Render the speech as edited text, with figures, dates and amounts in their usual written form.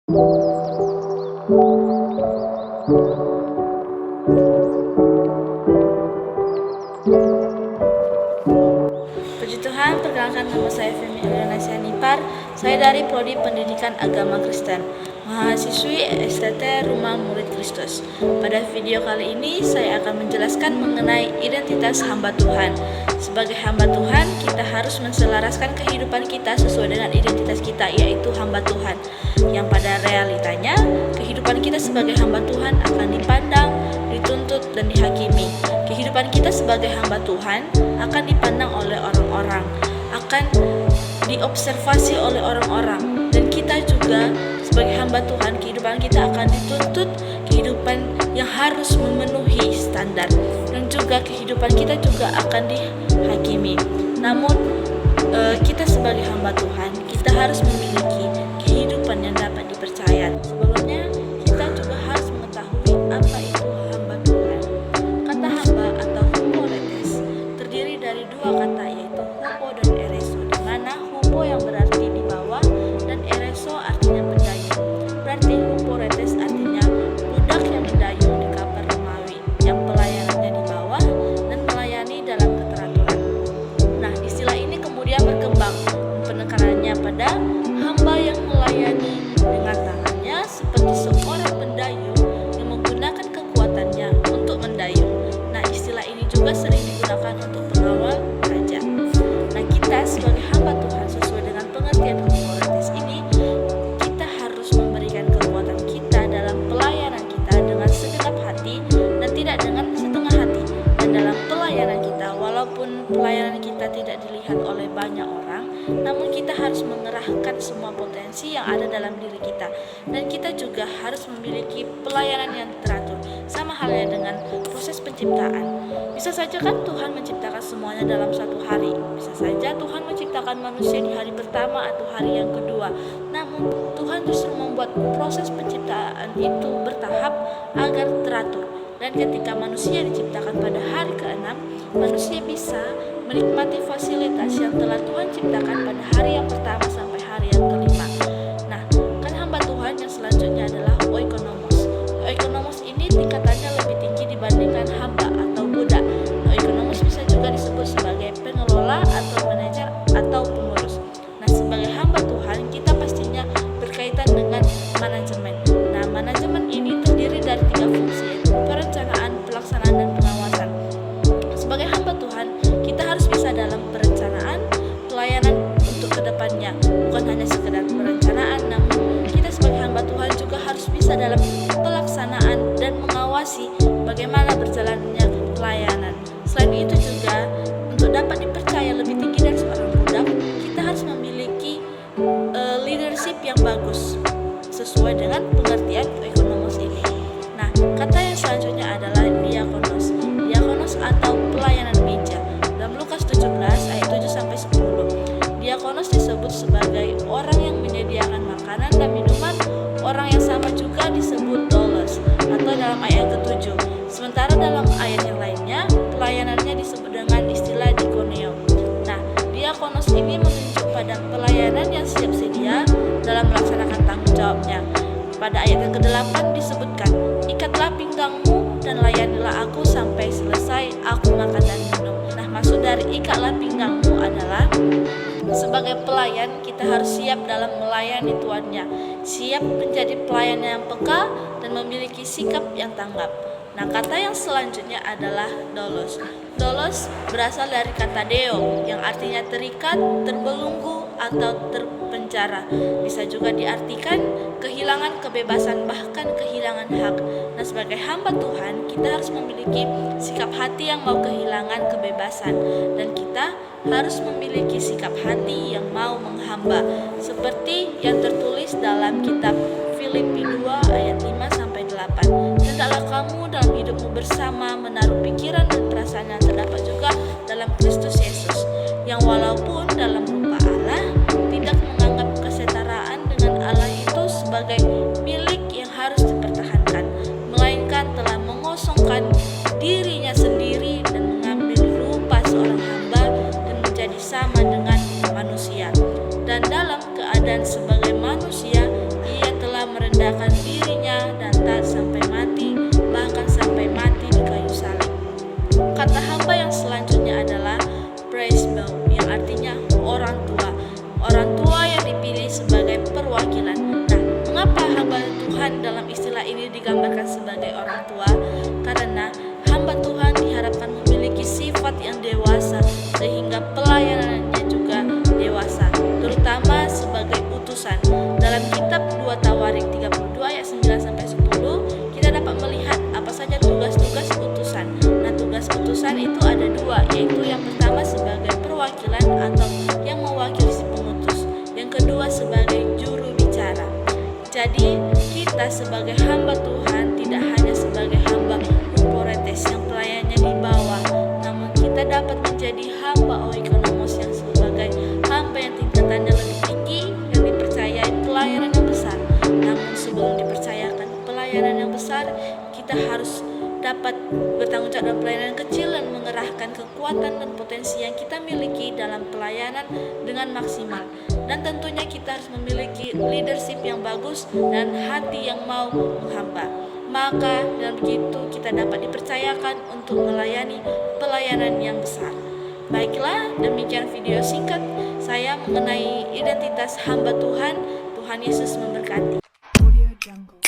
Puji Tuhan, perkenalkan nama saya Femi Eliana Nipar. Saya dari Prodi Pendidikan Agama Kristen, mahasiswi STT Rumah Murid Kristus. Pada video kali ini saya akan menjelaskan mengenai identitas hamba Tuhan. Sebagai hamba Tuhan, kita harus menselaraskan kehidupan kita sesuai dengan identitas kita, yaitu hamba Tuhan. Yang pada realitanya, kehidupan kita sebagai hamba Tuhan akan dipandang, dituntut, dan dihakimi. Kehidupan kita sebagai hamba Tuhan akan dipandang oleh orang-orang, akan diobservasi oleh orang-orang, dan kita juga sebagai hamba Tuhan, kehidupan kita akan dituntut kehidupan yang harus memenuhi standar, dan juga kehidupan kita juga akan dihakimi. Namun kita sebagai hamba Tuhan, kita harus memiliki kehidupan yang dapat dipercaya. Sebelumnya kita juga harus mengetahui apa itu hamba Tuhan. Kata hamba atau huporetes terdiri dari dua kata, yaitu hupo dan ereso, di mana hupo yang berarti di bawah dan ereso artinya pendayung. Berarti huporetes artinya budak yang mendayung di kapal Romawi, yang pelayanannya di bawah dan melayani dalam keteraturan. Nah, istilah ini kemudian berkembang, penekanannya pada hamba yang melayani dengan tangannya seperti seorang pendayung yang menggunakan kekuatannya untuk mendayung. Nah, istilah ini juga sering digunakan untuk pengawal raja. Nah, kita sebagai hamba Tuhan, sesuai dengan pengertian huporetes ini, kita harus memberikan kekuatan kita dalam pelayanan kita dengan segenap hati dan tidak dengan setengah hati. Dan dalam pelayanan kita, walaupun pelayanan kita tidak dilihat oleh banyak orang, namun kita harus mengerahkan semua potensi yang ada dalam diri kita. Dan kita juga harus memiliki pelayanan yang teratur, sama halnya dengan proses penciptaan. Bisa saja kan Tuhan menciptakan semuanya dalam satu hari. Bisa saja Tuhan menciptakan manusia di hari pertama atau hari yang kedua. Namun Tuhan justru membuat proses penciptaan itu bertahap agar teratur. Dan ketika manusia diciptakan pada hari ke-6, manusia bisa menikmati fasilitas yang telah Tuhan ciptakan pada hari yang pertama sampai hari yang ke-5. Nah, kan hamba Tuhan yang selanjutnya adalah oikonomos. Oikonomos ini tingkatannya lebih tinggi dibandingkan hamba atau budak. Oikonomos bisa juga disebut sebagai pengelola atau manajer atau pengurus. Nah, sebagai hamba Tuhan, kita pastinya berkaitan dengan manajemen. Nah, manajemen ini terdiri dari 3 fungsi, yaitu perencanaan, pelaksanaan, dan pengawasan. Sebagai hamba Tuhan, kita harus bisa dalam perencanaan, pelayanan untuk kedepannya. Bukan hanya sekedar perencanaan, namun kita sebagai hamba Tuhan juga harus bisa dalam pelaksanaan dan mengawasi bagaimana berjalannya pelayanan. Selain itu juga, untuk dapat dipercaya lebih tinggi dari seorang budak, kita harus memiliki leadership yang bagus sesuai dengan pengertian ekonomis ini. Nah, kata yang selanjutnya adalah diakonos. Diakonos atau pelayanan meja. Dalam Lukas 17 ayat 7-10, diakonos disebut sebagai orang yang menyediakan makanan dan minuman. Orang yang sama juga disebut doulos atau dalam ayat ke-7. Sementara dalam ayat yang lainnya, pelayanannya disebut dengan istilah dikoneo. Nah, diakonos ini menunjuk pada pelayanan yang siap sedia dalam melaksanakan tanggung jawabnya. Pada ayat yang ke-8 disebutkan, ikatlah pinggangmu dan layanilah aku sampai selesai aku makan dan minum. Nah, maksud dari ikatlah pinggangmu adalah sebagai pelayan kita harus siap dalam melayani tuannya, siap menjadi pelayan yang peka dan memiliki sikap yang tanggap. Nah, kata yang selanjutnya adalah doulos. Doulos berasal dari kata deo yang artinya terikat, terbelenggu, atau terpenjara. Bisa juga diartikan kehilangan kebebasan, bahkan kehilangan hak. Nah, sebagai hamba Tuhan, kita harus memiliki sikap hati yang mau kehilangan kebebasan, dan kita harus memiliki sikap hati yang mau menghamba, seperti yang tertulis dalam kitab Filipi 2 ayat 5-8. Hendaklah kamu dalam hidupmu bersama menaruh pikiran dan perasaan yang terdapat juga dalam Kristus Yesus, yang walaupun dalam rupa Allah, tidak menganggap kesetaraan dengan Allah itu sebagai milik yang harus dipertahankan, melainkan telah mengosongkan dirinya sendiri dan mengambil rupa seorang hamba dan menjadi sama dengan manusia. Dan dalam keadaan sebagai manusia, ia telah merendahkan dirinya dan taat sampai mati, bahkan sampai mati di kayu salib. Kata hamba yang selanjutnya adalah presbau, yang artinya orang tua. Orang tua yang dipilih sebagai perwakilan. Nah, mengapa hamba Tuhan dalam istilah ini digambarkan sebagai orang tua? Karena hamba Tuhan diharapkan memiliki sifat yang dewasa, sehingga pelayanannya juga dewasa, terutama sebagai utusan. Dalam kitab 2 Tawarik 32 ayat 9-10, kita dapat melihat apa saja tugas-tugas utusan. Nah, tugas utusan itu ada dua, yaitu yang pertama sebagai perwakilan atau yang mewakili si pengutus, yang kedua sebagai juru bicara. Jadi kita sebagai hamba Tuhan tidak hanya sebagai hamba huporetes yang pelayannya di bawah, namun kita dapat menjadi hamba oikonomos yang sebagai hamba yang tingkatannya lebih tinggi, yang dipercayai pelayanan yang besar. Namun sebelum dipercayakan pelayanan yang besar, kita harus dapat bertanggung jawab dalam pelayanan kecil dan mengerahkan kekuatan dan potensi yang kita miliki dalam pelayanan dengan maksimal. Dan tentunya kita harus memiliki leadership yang bagus dan hati yang mau menghamba. Maka dengan begitu kita dapat dipercayakan untuk melayani pelayanan yang besar. Baiklah, demikian video singkat saya mengenai identitas hamba Tuhan. Tuhan Yesus memberkati. Audio Jungle.